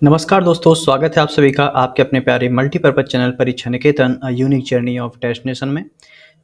नमस्कार दोस्तों, स्वागत है आप सभी का आपके अपने प्यारे मल्टीपर्पज़ चैनल परीक्षा निकेतन यूनिक जर्नी ऑफ डेस्टिनेशन में।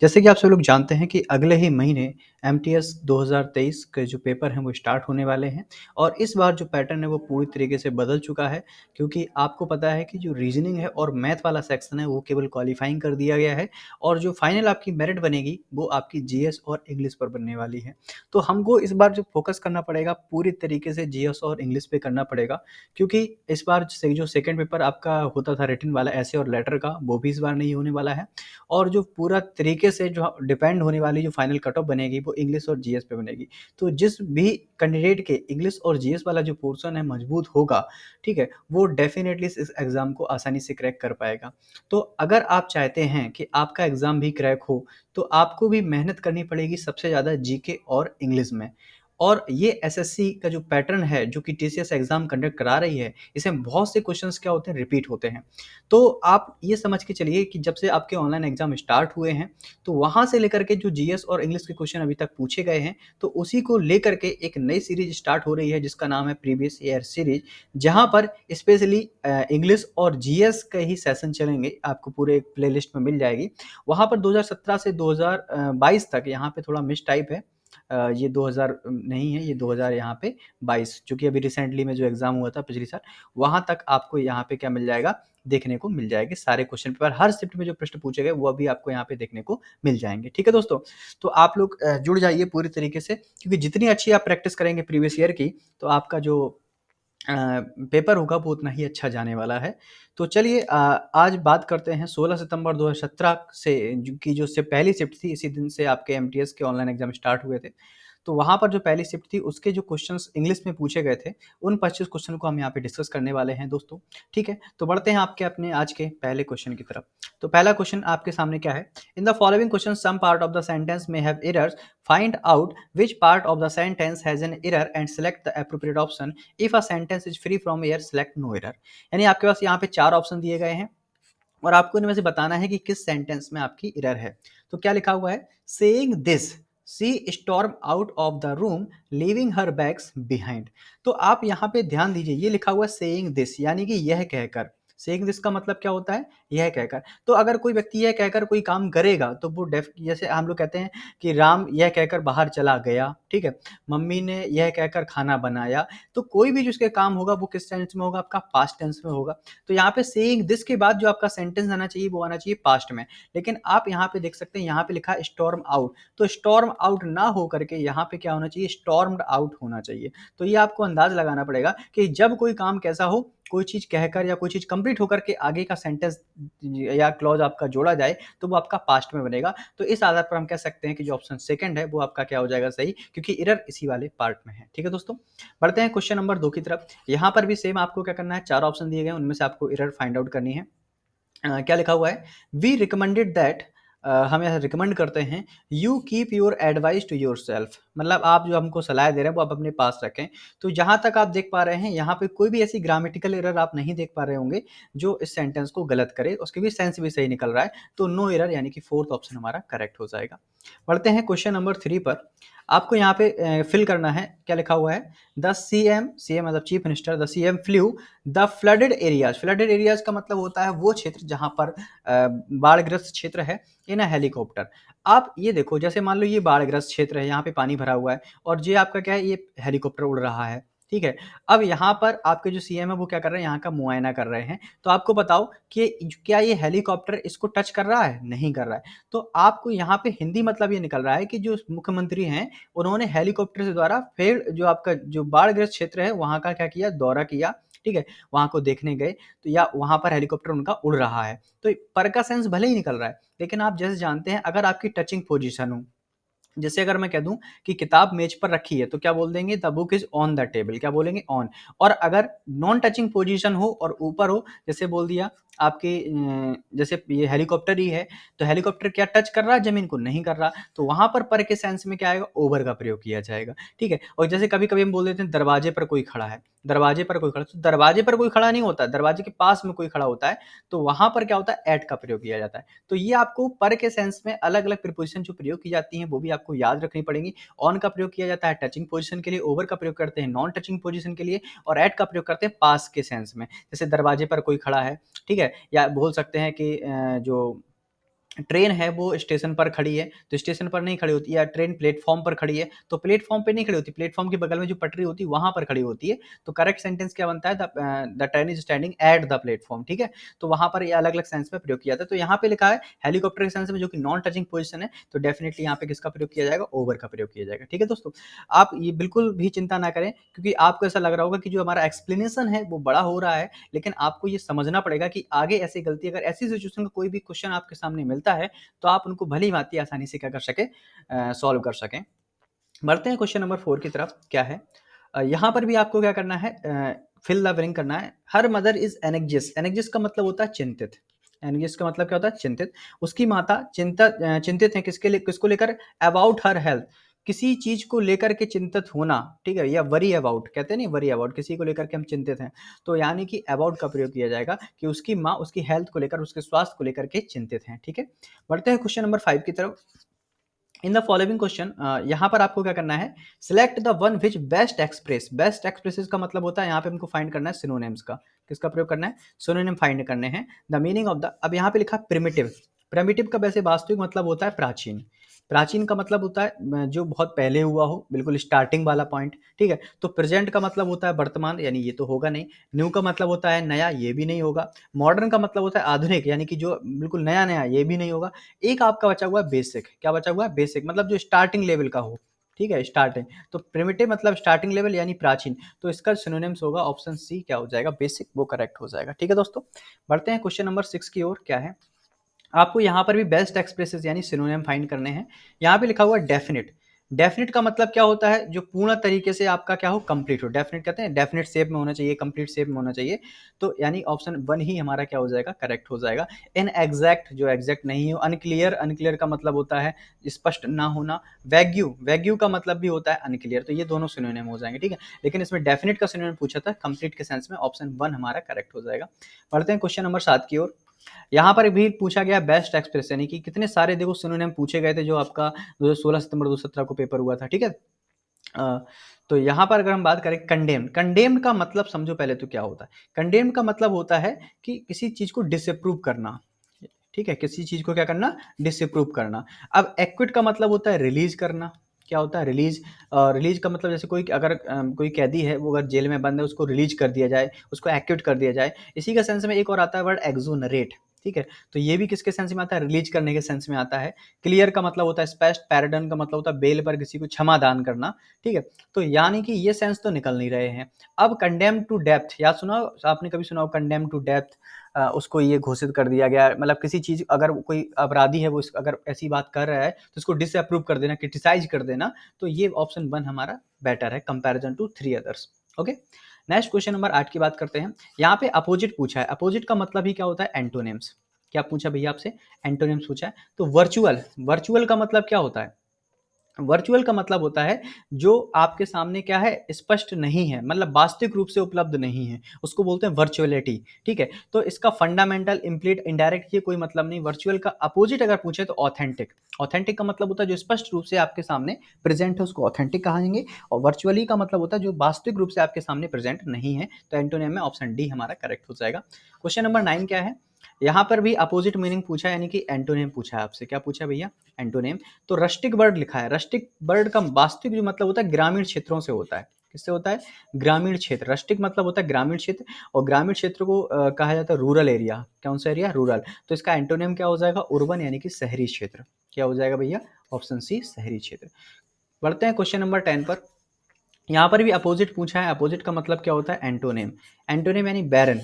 जैसे कि आप सभी लोग जानते हैं कि अगले ही महीने एमटीएस 2023 के जो पेपर हैं वो स्टार्ट होने वाले हैं और इस बार जो पैटर्न है वो पूरी तरीके से बदल चुका है, क्योंकि आपको पता है कि जो रीजनिंग है और मैथ वाला सेक्शन है वो केवल क्वालिफाइंग कर दिया गया है और जो फाइनल आपकी मेरिट बनेगी वो आपकी जीएस और इंग्लिश पर बनने वाली है। तो हमको इस बार जो फोकस करना पड़ेगा पूरी तरीके से जीएस और इंग्लिश पे करना पड़ेगा, क्योंकि इस बार से जो सेकंड पेपर आपका होता था रिटन वाला ऐसे और लेटर का, वो भी इस बार नहीं होने वाला है और जो पूरा तरीके से जो डिपेंड होने वाली जो फाइनल कट ऑफ बनेगी वो इंग्लिश और जीएस पे बनेगी। तो जिस भी कैंडिडेट के इंग्लिश और जीएस वाला जो पोर्शन है मजबूत होगा, ठीक है, वो डेफिनेटली इस एग्ज़ाम को आसानी से क्रैक कर पाएगा। तो अगर आप चाहते हैं कि आपका एग्ज़ाम भी क्रैक हो, तो आपको भी मेहनत करनी पड़ेगी सबसे ज़्यादा जीके और इंग्लिश में। और ये एसएससी का जो पैटर्न है, जो कि टीसीएस एग्ज़ाम कंडक्ट करा रही है, इसमें बहुत से क्वेश्चंस क्या होते हैं, रिपीट होते हैं। तो आप ये समझ के चलिए कि जब से आपके ऑनलाइन एग्ज़ाम स्टार्ट हुए हैं, तो वहाँ से लेकर के जो जीएस और इंग्लिश के क्वेश्चन अभी तक पूछे गए हैं, तो उसी को लेकर के एक नई सीरीज़ स्टार्ट हो रही है जिसका नाम है प्रीवियस ईयर सीरीज़, जहाँ पर स्पेशली इंग्लिश और जीएस के ही सेशन चलेंगे, आपको पूरे एक प्लेलिस्ट में मिल जाएगी। वहाँ पर 2017 से 2022 तक यहाँ पे थोड़ा मिस टाइप है। ये 2000 नहीं है, ये 2000 यहाँ पे 22, जो कि अभी रिसेंटली में जो एग्ज़ाम हुआ था पिछले साल, वहाँ तक आपको यहाँ पे क्या मिल जाएगा, देखने को मिल जाएगी। सारे क्वेश्चन पेपर हर शिफ्ट में जो प्रश्न पूछे गए वो भी आपको यहाँ पे देखने को मिल जाएँगे। ठीक है दोस्तों? तो आप लोग जुड़ जाइए पूरी तरीके से, क्योंकि जितनी अच्छी आप प्रैक्टिस करेंगे प्रीवियस ईयर की, तो आपका जो अ, पेपर होगा वो उतना ही अच्छा जाने वाला है। तो चलिए आज बात करते हैं 16 सितंबर 2017 से जो से पहली शिफ्ट थी, इसी दिन से आपके एमटीएस के ऑनलाइन एग्ज़ाम स्टार्ट हुए थे। तो वहाँ पर जो पहली शिफ्ट थी उसके जो क्वेश्चंस इंग्लिश में पूछे गए थे, उन 25 क्वेश्चन को हम यहाँ पे डिस्कस करने वाले हैं दोस्तों, ठीक है? तो बढ़ते हैं आपके अपने आज के पहले क्वेश्चन की तरफ। तो पहला क्वेश्चन आपके सामने क्या है? In the following question some part of the sentence may have errors, find out which part of the sentence has an error and select the appropriate option. If a sentence is free from error select no error. यानी आपके पास यहाँ पे 4 option दिए गए हैं और आपको इनमें से बताना है कि किस सेंटेंस में आपकी एरर है। तो क्या लिखा हुआ है? Saying this she storm out of the room leaving her bags behind. तो आप यहाँ पे ध्यान दीजिए, ये लिखा हुआ है सेइंग दिस, यानी कि यह कहकर। सेइंग दिस का मतलब क्या होता है? यह कहकर। तो अगर कोई व्यक्ति यह कहकर कोई काम करेगा तो वो जैसे हम लोग कहते हैं कि राम यह कहकर बाहर चला गया, ठीक है? मम्मी ने यह कहकर खाना बनाया। तो कोई भी जो उसके काम होगा वो किस टेंस में होगा? आपका पास्ट टेंस में होगा। तो यहाँ पे सेइंग दिस के बाद जो आपका सेंटेंस आना चाहिए वो आना चाहिए पास्ट में। लेकिन आप यहाँ पे देख सकते हैं, यहाँ पे लिखा है स्टॉर्म आउट, तो स्टॉर्म आउट ना हो करके यहाँ पे क्या होना चाहिए? स्टॉर्म्ड आउट होना चाहिए। तो ये आपको अंदाज लगाना पड़ेगा कि जब कोई काम कैसा हो, कोई चीज़ कहकर या कोई चीज़ कंप्लीट होकर के आगे का सेंटेंस या क्लॉज आपका जोड़ा जाए तो वो आपका पास्ट में बनेगा। तो इस आधार पर हम कह सकते हैं कि जो ऑप्शन सेकंड है वो आपका क्या हो जाएगा सही, क्योंकि एरर इसी वाले पार्ट में है। ठीक है दोस्तों? बढ़ते हैं क्वेश्चन नंबर 2 की तरफ। यहाँ पर भी सेम आपको क्या करना है, 4 ऑप्शन दिए गए हैं, उनमें से आपको एरर फाइंड आउट करनी है। क्या लिखा हुआ है? वी रिकमेंडेड दैट, हम यहाँ रिकमेंड करते हैं, you keep your advice to yourself. मतलब आप जो हमको सलाह दे रहे हैं वो आप अपने पास रखें। तो जहाँ तक आप देख पा रहे हैं यहाँ पे कोई भी ऐसी ग्रामेटिकल एरर आप नहीं देख पा रहे होंगे जो इस सेंटेंस को गलत करे, उसकी भी सेंस भी सही निकल रहा है। तो नो एरर, यानी कि फोर्थ ऑप्शन हमारा करेक्ट हो जाएगा। बढ़ते हैं क्वेश्चन नंबर 3 पर। आपको यहाँ पे फिल करना है, क्या लिखा हुआ है? द सीएम, सीएम मतलब chief minister, the CM flu the flooded areas. Flooded areas का मतलब होता है वो क्षेत्र जहाँ पर बाढ़ग्रस्त क्षेत्र है, इन अ हेलीकॉप्टर। आप ये देखो, जैसे मान लो ये बाढ़ग्रस्त क्षेत्र है, यहाँ पे पानी भरा हुआ है और ये आपका क्या है, ये हेलीकॉप्टर उड़ रहा है, ठीक है? अब यहाँ पर आपके जो सीएम है वो क्या कर रहे हैं, यहाँ का मुआयना कर रहे हैं। तो आपको बताओ कि क्या ये हेलीकॉप्टर इसको टच कर रहा है? नहीं कर रहा है। तो आपको यहाँ पे हिंदी मतलब ये निकल रहा है कि जो मुख्यमंत्री हैं, उन्होंने हेलीकॉप्टर से द्वारा फिर जो आपका जो बाढ़ग्रस्त क्षेत्र है वहाँ का क्या किया, दौरा किया, ठीक है? वहाँ को देखने गए, तो या वहाँ पर हेलीकॉप्टर उनका उड़ रहा है। तो पर का सेंस भले ही निकल रहा है, लेकिन आप जैसे जानते हैं अगर आपकी टचिंग पोजीशन हो, जैसे अगर मैं कह दूं कि किताब मेज पर रखी है तो क्या बोल देंगे? The book is on the table, क्या बोलेंगे? ऑन। और अगर नॉन टचिंग पोजीशन हो और ऊपर हो, जैसे बोल दिया आपके जैसे ये हेलीकॉप्टर ही है, तो हेलीकॉप्टर क्या टच कर रहा है ज़मीन को? नहीं कर रहा, तो वहाँ पर के सेंस में क्या आएगा? ओवर का प्रयोग किया जाएगा, ठीक है? और जैसे कभी-कभी हम बोल देते हैं दरवाजे पर कोई खड़ा है, दरवाजे पर कोई खड़ा, तो दरवाजे पर कोई खड़ा नहीं होता, दरवाजे के पास में कोई खड़ा होता है, तो वहाँ पर क्या होता है? एट का प्रयोग किया जाता है। तो ये आपको पर के सेंस में अलग-अलग प्रीपोज़िशन जो प्रयोग की जाती हैं, वो भी आपको याद रखनी पड़ेंगी। ऑन का प्रयोग किया जाता है टचिंग पोज़ीशन के लिए, ओवर का प्रयोग करते हैं नॉन टचिंग पोज़ीशन के लिए और एट का प्रयोग करते हैं पास के सेंस में। जैसे दरवाजे पर कोई खड़ा है, ठीक है? या बोल सकते हैं कि जो ट्रेन है वो स्टेशन पर खड़ी है, तो स्टेशन पर नहीं खड़ी होती, या ट्रेन प्लेटफ़ॉर्म पर खड़ी है, तो प्लेटफ़ॉर्म पे नहीं खड़ी होती, प्लेटफ़ॉर्म के बगल में जो पटरी होती है वहाँ पर खड़ी होती है। तो करेक्ट सेंटेंस क्या बनता है? The train is standing at the platform, ठीक है? तो वहाँ पर ये अलग-अलग सेंस में प्रयोग किया जाता है। तो यहाँ पे लिखा है हेलीकॉप्टर के सेंस में जो कि नॉन टचिंग पोज़ीशन है, तो डेफ़िनिटली यहाँ पे किसका प्रयोग किया जाएगा? ओवर का प्रयोग किया जाएगा, ठीक है दोस्तों? आप ये बिल्कुल भी चिंता ना करें, क्योंकि आपको ऐसा लग रहा होगा कि जो हमारा एक्सप्लेनेशन है वो बड़ा हो रहा है, लेकिन आपको ये समझना पड़ेगा कि आगे ऐसी गलती, अगर ऐसी सिचुएशन में कोई भी क्वेश्चन आपके सामने मिलता है, तो आप उनको भली-भाँति आसानी से क्या कर सकें, सॉल्व कर सकें। बढ़ते हैं क्वेश्चन नंबर 4 की तरफ, क्या है? यहाँ पर भी आपको क्या करना है, फिल द ब्लैंक करना है। Her mother is anxious, anxious का मतलब होता है चिंतित। एंग्ज़ियस का मतलब क्या होता है? चिंतित। उसकी माता चिंतित हैं किसके लिए, किसको लेकर? अबाउट हर हेल्थ, किसी चीज़ को लेकर के चिंतित होना, ठीक है? या वरी अबाउट कहते हैं नहीं, वरी अबाउट किसी को लेकर के हम चिंतित हैं। तो यानी कि अबाउट का प्रयोग किया जाएगा कि उसकी माँ उसकी हेल्थ को लेकर, उसके स्वास्थ्य को लेकर के चिंतित हैं, ठीक है? बढ़ते हैं क्वेश्चन नंबर 5 की तरफ। इन द फॉलोइंग क्वेश्चन, यहाँ पर आपको क्या करना है? Select the one which best express, best expresses का मतलब होता है यहाँ पे हमको फाइंड करना है सिनोनिम्स का। किसका प्रयोग करना है? सिनोनिम फाइंड करने हैं। द मीनिंग ऑफ द, अब यहाँ पे लिखा प्रिमिटिव, प्रिमिटिव का वैसे वास्तविक मतलब होता है प्राचीन। प्राचीन का मतलब होता है जो बहुत पहले हुआ हो, बिल्कुल स्टार्टिंग वाला पॉइंट, ठीक है? तो प्रेजेंट का मतलब होता है वर्तमान, यानी ये तो होगा नहीं। न्यू का मतलब होता है नया, ये भी नहीं होगा। मॉडर्न का मतलब होता है आधुनिक, यानी कि जो बिल्कुल नया नया, ये भी नहीं होगा। एक आपका बचा हुआ है बेसिक, क्या बचा हुआ है? बेसिक, मतलब जो स्टार्टिंग लेवल का हो, ठीक है? स्टार्टिंग, तो प्रिमिटिव मतलब स्टार्टिंग लेवल यानी प्राचीन, तो इसका सिनोनिम्स होगा ऑप्शन सी, क्या हो जाएगा? बेसिक, वो करेक्ट हो जाएगा, ठीक है दोस्तों? बढ़ते हैं क्वेश्चन नंबर 6 की ओर, क्या है? आपको यहाँ पर भी बेस्ट एक्सप्रेसेस यानी सिनोनिम फाइंड करने हैं। यहाँ पे लिखा हुआ है डेफिनिट। डेफिनिट का मतलब क्या होता है? जो पूर्ण तरीके से आपका क्या हो? कंप्लीट हो। डेफिनिट कहते हैं डेफिनिट शेप में होना चाहिए, कंप्लीट शेप में होना चाहिए। तो यानी ऑप्शन 1 ही हमारा क्या हो जाएगा? करेक्ट हो जाएगा। इनएग्जैक्ट, जो एग्जैक्ट नहीं हो। अनक्लियर, अनक्लियर का मतलब होता है स्पष्ट ना होना। वैग्यू, वैग्यू का मतलब भी होता है अनक्लियर। तो ये दोनों सिनोनिम हो जाएंगे, ठीक है? लेकिन इसमें डेफिनिट का सिनोनिम पूछा था कंप्लीट के सेंस में, ऑप्शन 1 हमारा करेक्ट हो जाएगा। बढ़ते हैं क्वेश्चन नंबर 7 की ओर। यहाँ पर भी पूछा गया बेस्ट एक्सप्रेस, यानी कि कितने सारे देखो सिनोनिम पूछे गए थे जो आपका 16 सितंबर 2017 को पेपर हुआ था, ठीक है? अ, तो यहाँ पर अगर हम बात करें कंडेम्ड, कंडेम्ड का मतलब समझो पहले तो क्या होता है? कंडेम्ड का मतलब होता है कि किसी चीज़ को डिसअप्रूव करना, ठीक है? किसी चीज़ को क्या करना? डिसअप्रूव करना। अब एक्विट का मतलब होता है रिलीज़ करना। क्या होता है? रिलीज़। रिलीज़ का मतलब जैसे कोई अगर कोई कैदी है, वो अगर जेल में बंद है, उसको रिलीज़ कर दिया जाए, उसको एक्विट कर दिया जाए। इसी का सेंस में एक और आता है वर्ड एक्सोनरेट, ठीक है? तो ये भी किसके सेंस में आता है? रिलीज़ करने के सेंस में आता है। क्लियर का मतलब होता है स्पष्ट, पैराडन का मतलब होता है बेल पर किसी को क्षमा दान करना, ठीक है? तो यानी कि ये सेंस तो निकल नहीं रहे हैं। अब कंडेम्न टू डेथ, याद सुना आपने, कभी सुना हो कंडेम्न टू डेथ? उसको ये घोषित कर दिया गया, मतलब किसी चीज़, अगर कोई अपराधी है वो अगर ऐसी बात कर रहा है तो उसको डिसअप्रूव कर देना, क्रिटिसाइज कर देना। तो ये ऑप्शन 1 हमारा बेटर है comparison to 3 others. Okay, next question number 8 की बात करते हैं। यहाँ पे अपोजिट पूछा है। अपोजिट का मतलब ही क्या होता है? एंटोनिम्स। क्या पूछा भैया आपसे? एंटोनिम्स पूछा है। तो वर्चुअल, वर्चुअल का मतलब क्या होता है? वर्चुअल का मतलब होता है जो आपके सामने क्या है? स्पष्ट नहीं है, मतलब वास्तविक रूप से उपलब्ध नहीं है, उसको बोलते हैं वर्चुअलिटी, ठीक है? तो इसका फंडामेंटल, इम्प्लीट, इनडायरेक्ट ये कोई मतलब नहीं। वर्चुअल का अपोजिट अगर पूछे तो ऑथेंटिक। ऑथेंटिक का मतलब होता है जो स्पष्ट रूप से आपके सामने प्रेजेंट है, उसको ऑथेंटिक कहेंगे। और वर्चुअली का मतलब होता है जो वास्तविक रूप से आपके सामने प्रेजेंट नहीं है। तो एंटोनिम में ऑप्शन डी हमारा करेक्ट हो जाएगा। क्वेश्चन नंबर 9 क्या है? यहाँ पर भी अपोजिट मीनिंग पूछा है, यानी कि एंटोनिम पूछा है आपसे। क्या पूछा है भैया? एंटोनिम। तो रस्टिक बर्ड लिखा है। रस्टिक बर्ड का वास्तविक जो मतलब होता है ग्रामीण क्षेत्रों से होता है। किससे होता है? ग्रामीण क्षेत्र। रस्टिक मतलब होता है ग्रामीण क्षेत्र, और ग्रामीण क्षेत्र को कहा जाता है रूरल एरिया। कौन सा एरिया? रूरल। तो इसका एंटोनिम क्या हो जाएगा? उर्बन, यानी कि शहरी क्षेत्र। क्या हो जाएगा भैया? ऑप्शन सी, शहरी क्षेत्र। बढ़ते हैं क्वेश्चन नंबर 10 पर। यहाँ पर भी अपोजिट पूछा है। अपोजिट का मतलब क्या होता है? एंटोनिम। एंटोनिम यानी बैरन।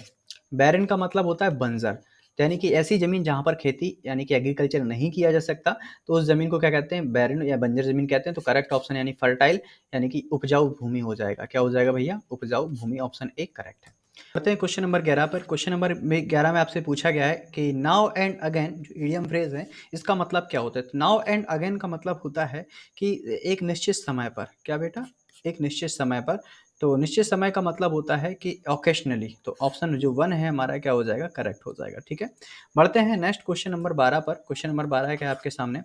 बैरन का मतलब होता है बंजर, तो यानी कि ऐसी ज़मीन जहाँ पर खेती यानी कि एग्रीकल्चर नहीं किया जा सकता, तो उस ज़मीन को क्या कहते हैं? बैरन या बंजर ज़मीन कहते हैं। तो करेक्ट ऑप्शन यानी फर्टाइल, यानी कि उपजाऊ भूमि हो जाएगा। क्या हो जाएगा भैया? उपजाऊ भूमि, ऑप्शन ए करेक्ट है। बढ़ते हैं क्वेश्चन नंबर 11 पर। क्वेश्चन नंबर 11 में आपसे पूछा गया है कि नाउ एंड अगेन जो इडियम फ्रेज है इसका मतलब क्या होता है। तो नाउ एंड अगेन का मतलब होता है कि एक निश्चित समय पर, क्या बेटा, एक निश्चित समय पर। तो निश्चित समय का मतलब होता है कि ओकेशनली। तो ऑप्शन जो 1 है हमारा क्या हो जाएगा, करेक्ट हो जाएगा। ठीक है, बढ़ते हैं नेक्स्ट क्वेश्चन नंबर 12 पर। क्वेश्चन नंबर 12 है क्या आपके सामने।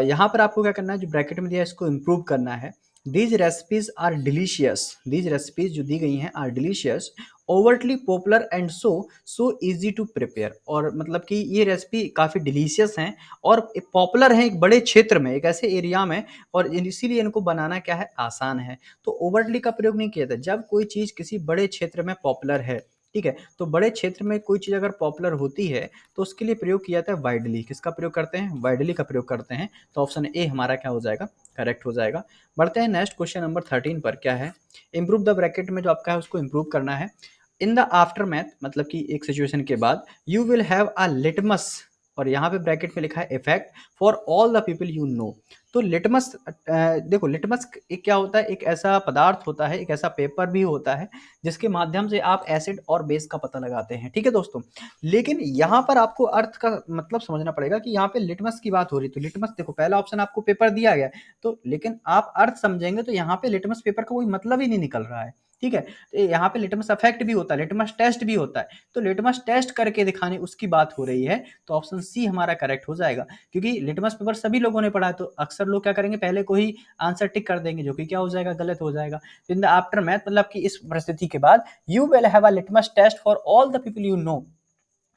यहाँ पर आपको क्या करना है, जो ब्रैकेट में दिया है इसको इम्प्रूव करना है। These recipes are delicious, these recipes जो दी गई हैं are delicious, overtly popular and so easy to prepare. और मतलब कि ये रेसिपी काफ़ी डिलीशियस हैं और पॉपुलर हैं एक बड़े क्षेत्र में, एक ऐसे एरिया में, और इसीलिए इनको बनाना क्या है, आसान है। तो ओवरटली का प्रयोग नहीं किया था। जब कोई चीज़ किसी बड़े क्षेत्र में पॉपुलर है, ठीक है, तो बड़े क्षेत्र में कोई चीज़ अगर पॉपुलर होती है तो उसके लिए प्रयोग किया जाता है वाइडली। किसका प्रयोग करते हैं, वाइडली का प्रयोग करते हैं। तो ऑप्शन ए हमारा क्या हो जाएगा, करेक्ट हो जाएगा। बढ़ते हैं नेक्स्ट क्वेश्चन नंबर 13 पर। क्या है, इम्प्रूव द ब्रैकेट में जो आपका है उसको इम्प्रूव करना है। इन द आफ्टर मैथ, मतलब कि एक सिचुएशन के बाद, you will have a litmus, और यहाँ पे ब्रैकेट में लिखा है effect for all the people you no. तो लिटमस, देखो लिटमस एक क्या होता है, एक ऐसा पदार्थ होता है, एक ऐसा पेपर भी होता है जिसके माध्यम से आप एसिड और बेस का पता लगाते हैं। ठीक है दोस्तों, लेकिन यहाँ पर आपको अर्थ का मतलब समझना पड़ेगा कि यहाँ पे लिटमस की बात हो रही। तो लिटमस, देखो पहला ऑप्शन आपको पेपर दिया गया है, तो लेकिन आप अर्थ समझेंगे तो यहाँ पे लिटमस पेपर का कोई मतलब ही नहीं निकल रहा है। ठीक है, तो यहाँ पे लिटमस इफेक्ट भी होता है, लिटमस टेस्ट भी होता है। तो लिटमस टेस्ट करके दिखाने उसकी बात हो रही है। तो ऑप्शन सी हमारा करेक्ट हो जाएगा, क्योंकि लिटमस पेपर सभी लोगों ने पढ़ा है। तो अक्सर लोग क्या करेंगे, पहले को ही आंसर टिक कर देंगे, जो कि क्या हो जाएगा, गलत हो जाएगा। इन द आफ्टर मैथ, मतलब कि इस परिस्थिति के बाद, you will have a litmus test for all the people you know.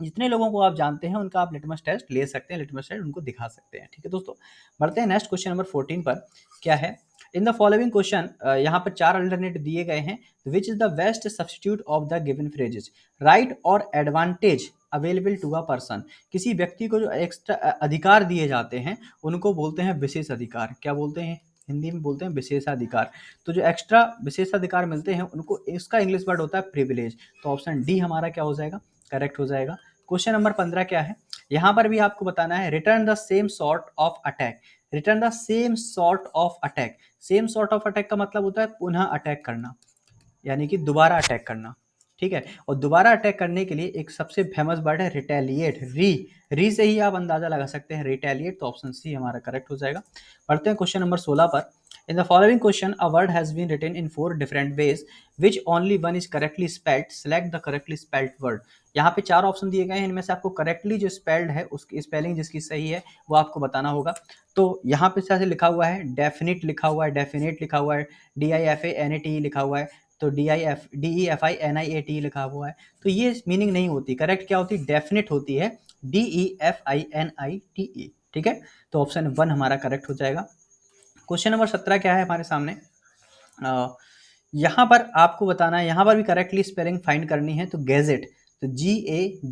जितने लोगों को आप जानते हैं उनका आप लिटमस टेस्ट ले सकते हैं, लिटमस टेस्ट उनको दिखा सकते हैं। ठीक है दोस्तों, बढ़ते हैं नेक्स्ट क्वेश्चन नंबर 14 पर। क्या है, इन द फॉलोइंग क्वेश्चन, यहाँ पर 4 अल्टरनेट दिए गए हैं। Which is the best substitute of the given phrases, right और advantage available to a person. किसी व्यक्ति को जो एक्स्ट्रा अधिकार दिए जाते हैं उनको बोलते हैं विशेष अधिकार। क्या बोलते हैं, हिंदी में बोलते हैं विशेषाधिकार। तो जो एक्स्ट्रा विशेषाधिकार मिलते हैं उनको, इसका इंग्लिश वर्ड होता है प्रिविलेज। तो ऑप्शन डी हमारा क्या हो जाएगा, करेक्ट हो जाएगा। क्वेश्चन नंबर 15 क्या है, यहां पर भी आपको बताना है, return the same sort of attack. Return the same sort of attack, same sort of attack का मतलब होता है पुनः अटैक करना, यानी कि दोबारा अटैक करना। ठीक है, और दोबारा अटैक करने के लिए एक सबसे फेमस वर्ड है रिटेलिएट। री से ही आप अंदाजा लगा सकते हैं रिटेलिएट। तो ऑप्शन सी हमारा करेक्ट हो जाएगा। पढ़ते हैं क्वेश्चन नंबर 16 पर। In the following question a word has been written in 4 different ways which only one is correctly spelled, select the correctly spelled word. यहाँ पे 4 ऑप्शन दिए गए हैं, इनमें से आपको करेक्टली जो स्पेल्ड है उसकी स्पेलिंग जिसकी सही है वो आपको बताना होगा। तो यहाँ पे से लिखा हुआ है डेफिनिट, लिखा हुआ है डेफिनेट, लिखा हुआ है DIFANAT लिखा हुआ है, तो DEFINIAT लिखा हुआ है। तो ये मीनिंग नहीं होती, करेक्ट क्या होती, डेफिनेट होती है, DEFINITE। ठीक है, तो ऑप्शन 1 हमारा करेक्ट हो जाएगा। क्वेश्चन नंबर 17 क्या है हमारे सामने, यहाँ पर आपको बताना है, यहाँ पर भी करेक्टली स्पेलिंग फाइंड करनी है। तो गैजेट, तो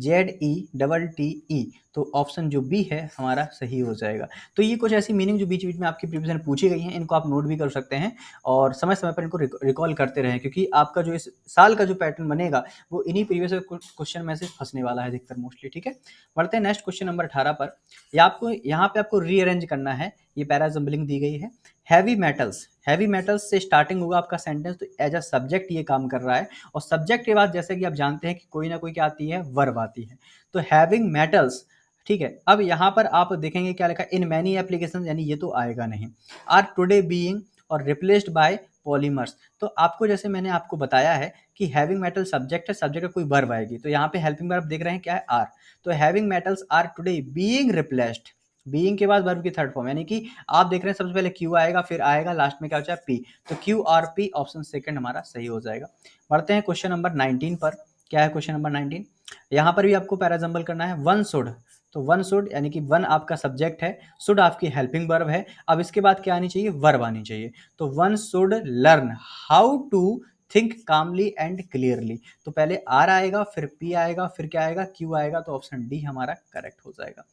GAZETTE, तो ऑप्शन जो बी है हमारा सही हो जाएगा। तो ये कुछ ऐसी मीनिंग जो बीच बीच में आपकी प्रीवियस में पूछी गई हैं, इनको आप नोट भी कर सकते हैं और समय समय पर इनको रिकॉल करते रहें, क्योंकि आपका जो इस साल का जो पैटर्न बनेगा वो इन्हीं प्रीवियस क्वेश्चन में से फंसने वाला है अधिकतर मोस्टली। ठीक है, बढ़ते हैं नेक्स्ट क्वेश्चन नंबर 18 पर। आपको यहाँ पे आपको रीअरेंज करना है, ये पैराजम्बलिंग दी गई है। हैवी मेटल्स, हैवी मेटल्स से स्टार्टिंग होगा आपका सेंटेंस, तो एज अ सब्जेक्ट ये काम कर रहा है। और सब्जेक्ट के बाद जैसे कि आप जानते हैं कि कोई ना कोई क्या आती है, वर्ब आती है। तो हैविंग मेटल्स, ठीक है। अब यहाँ पर आप देखेंगे क्या लिखा, इन मैनी एप्लीकेशन, यानी ये तो आएगा नहीं। आर टुडे बीइंग और रिप्लेस्ड बाय पॉलीमर्स। तो आपको जैसे मैंने आपको बताया है कि हैविंग मेटल सब्जेक्ट है, सब्जेक्ट का कोई वर्ब आएगी, तो यहाँ पे हेल्पिंग वर्ब देख रहे हैं क्या है, आर। तो having metals are today being replaced, being के बाद वर्ब की थर्ड फॉर्म, यानी कि आप देख रहे हैं सबसे पहले क्यू आएगा, फिर आएगा लास्ट में क्या होता है पी। तो QRP ऑप्शन सेकंड हमारा सही हो जाएगा। बढ़ते हैं क्वेश्चन नंबर 19 पर। क्या है क्वेश्चन नंबर 19, यहाँ पर भी आपको पैराजम्बल करना है। वन शुड, तो वन शुड यानी कि वन आपका सब्जेक्ट है, शुड आपकी हेल्पिंग वर्ब है। अब इसके बाद क्या आनी चाहिए, वर्ब आनी चाहिए। तो one should learn how to think calmly and clearly. तो पहले आर आएगा, फिर पी आएगा, फिर क्या आएगा, क्यू आएगा। तो ऑप्शन डी हमारा करेक्ट हो जाएगा।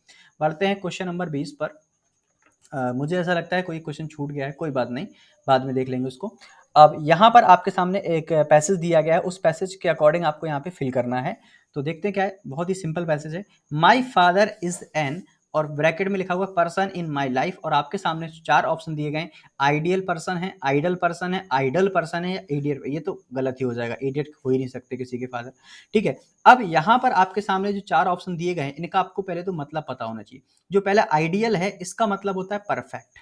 बढ़ते हैं क्वेश्चन नंबर 20 पर। मुझे ऐसा लगता है कोई क्वेश्चन छूट गया है, कोई बात नहीं, बाद में देख लेंगे उसको। अब यहाँ पर आपके सामने एक पैसेज दिया गया है, उस पैसेज के अकॉर्डिंग आपको यहाँ पे फिल करना है। तो देखते हैं क्या है, बहुत ही सिंपल पैसेज है। माई फादर इज एन और ब्रैकेट में लिखा हुआ पर्सन इन माय लाइफ और आपके सामने 4 ऑप्शन दिए गए, आइडियल पर्सन है, आइडल पर्सन है, आइडल पर्सन है या इडियट। ये तो गलत ही हो जाएगा, इडियट हो ही नहीं सकते किसी के फादर। ठीक है, अब यहाँ पर आपके सामने जो 4 ऑप्शन दिए गए हैं, इनका आपको पहले तो मतलब पता होना चाहिए। जो पहला आइडियल है, इसका मतलब होता है परफेक्ट।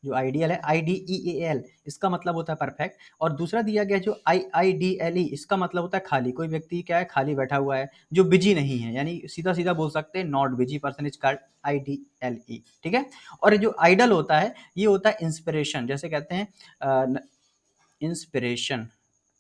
जो आइडियल है IDEAL, इसका मतलब होता है परफेक्ट। और दूसरा दिया गया जो IIDLE, इसका मतलब होता है खाली। कोई व्यक्ति क्या है, खाली बैठा हुआ है, जो बिजी नहीं है, यानी सीधा सीधा बोल सकते हैं not busy person is called IDLE। ठीक है, और जो आइडल होता है, ये होता है इंस्पिरेशन, जैसे कहते हैं इंस्पिरेशन,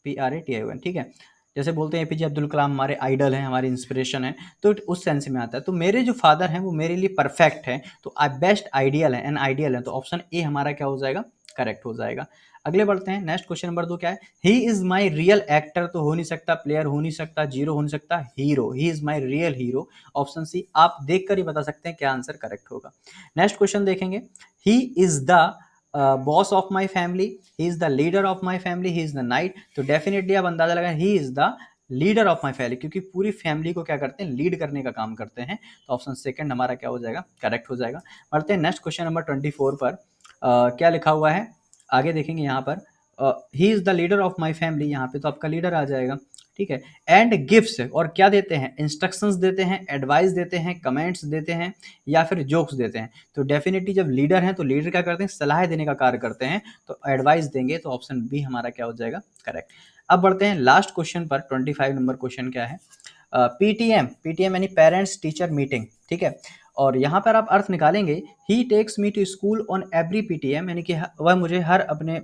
PRATION। ठीक है, जैसे बोलते हैं APJ अब्दुल कलाम हमारे आइडल हैं, हमारे इंस्पिरेशन है, तो उस सेंस में आता है। तो मेरे जो फादर हैं वो मेरे लिए परफेक्ट है, तो बेस्ट आइडियल है एंड आइडियल है, तो ऑप्शन ए हमारा क्या हो जाएगा, करेक्ट हो जाएगा। अगले बढ़ते हैं, नेक्स्ट क्वेश्चन नंबर 2 क्या है, ही इज माई रियल एक्टर, तो हो नहीं सकता, प्लेयर हो नहीं सकता, जीरो हो नहीं सकता, hero, he is my real hero, option C. आप देखकर ही बता सकते हैं क्या आंसर करेक्ट होगा। नेक्स्ट क्वेश्चन देखेंगे, he is the boss of my family, he is the leader of my family, he is the knight, तो डेफिनेटली आप अंदाजा लगाएं, he is the leader of my family, क्योंकि पूरी फैमिली को क्या करते हैं, लीड करने का काम करते हैं, तो ऑप्शन सेकंड हमारा क्या हो जाएगा, करेक्ट हो जाएगा। बढ़ते हैं नेक्स्ट क्वेश्चन नंबर 24 पर। क्या लिखा हुआ है, आगे देखेंगे यहाँ पर, ही is the leader of my family, यहाँ पे तो आपका लीडर आ जाएगा। ठीक है, एंड गिफ्ट्स, और क्या देते हैं, इंस्ट्रक्शंस देते हैं, एडवाइस देते हैं, कमेंट्स देते हैं या फिर जोक्स देते हैं, तो डेफिनेटली जब लीडर हैं तो लीडर क्या करते हैं, सलाह देने का कार्य करते हैं, तो एडवाइस देंगे, तो ऑप्शन बी हमारा क्या हो जाएगा, करेक्ट। अब बढ़ते हैं लास्ट क्वेश्चन पर, 25 नंबर क्वेश्चन क्या है, पीटीएम यानी पेरेंट्स टीचर मीटिंग। ठीक है, और यहाँ पर आप अर्थ निकालेंगे, he takes me to school on every PTM, यानी कि वह मुझे हर अपने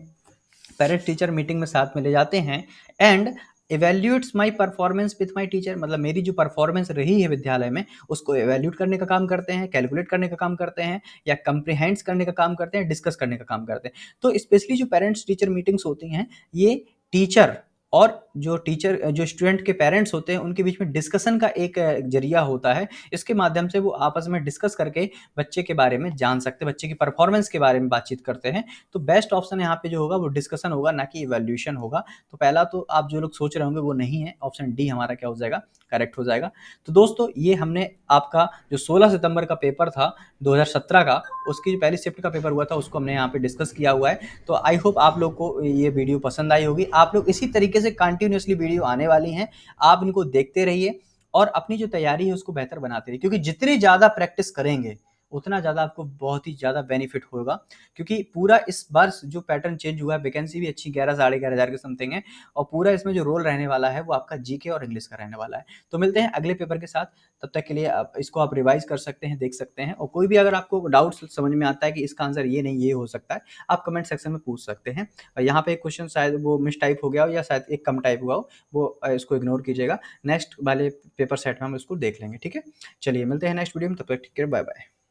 पेरेंट्स टीचर मीटिंग में साथ में ले जाते हैं, and evaluates my performance with my teacher, मतलब मेरी जो परफॉर्मेंस रही है विद्यालय में उसको इवेल्यूट करने का काम करते हैं, कैलकुलेट करने का काम करते हैं, या कंप्रीहेंड्स करने का काम करते हैं, डिस्कस करने का काम करते हैं। तो स्पेशली जो पेरेंट्स टीचर मीटिंग्स होती हैं, ये टीचर और जो स्टूडेंट के पेरेंट्स होते हैं उनके बीच में डिस्कशन का एक जरिया होता है। इसके माध्यम से वो आपस में डिस्कस करके बच्चे के बारे में जान सकते हैं, बच्चे की परफॉर्मेंस के बारे में बातचीत करते हैं। तो बेस्ट ऑप्शन यहाँ पे जो होगा वो डिस्कशन होगा, ना कि इवैल्यूएशन होगा। तो पहला तो आप जो लोग सोच रहे होंगे वो नहीं है, ऑप्शन डी हमारा क्या हो जाएगा, करेक्ट हो जाएगा। तो दोस्तों ये हमने आपका जो 16 सितंबर का पेपर था 2017 का, उसकी जो पहली शिफ्ट का पेपर हुआ था उसको हमने यहाँ पे डिस्कस किया हुआ है। तो आई होप आप लोग को ये वीडियो पसंद आई होगी। आप लोग इसी तरीके से कंटिन्यूअसली वीडियो आने वाली हैं, आप इनको देखते रहिए और अपनी जो तैयारी है उसको बेहतर बनाते रहिए, क्योंकि जितनी ज़्यादा प्रैक्टिस करेंगे उतना ज़्यादा आपको बहुत ही ज़्यादा बेनिफिट होगा। क्योंकि पूरा इस बार जो पैटर्न चेंज हुआ है, वैकेंसी भी अच्छी 11 साढ़े 11 हज़ार के समथिंग है, और पूरा इसमें जो रोल रहने वाला है वो आपका जीके और इंग्लिश का रहने वाला है। तो मिलते हैं अगले पेपर के साथ, तब तक के लिए इसको आप रिवाइज कर सकते हैं, देख सकते हैं, और कोई भी अगर आपको डाउट्स समझ में आता है कि इसका आंसर ये नहीं ये हो सकता है, आप कमेंट सेक्शन में पूछ सकते हैं। और यहाँ पे एक क्वेश्चन शायद वो मिस टाइप हो गया हो या शायद एक कम टाइप हुआ हो, वो इसको इग्नोर कीजिएगा, नेक्स्ट वाले पेपर सेट में हम इसको देख लेंगे। ठीक है, चलिए मिलते हैं नेक्स्ट वीडियो में, तब तक ठीक है, बाय बाय।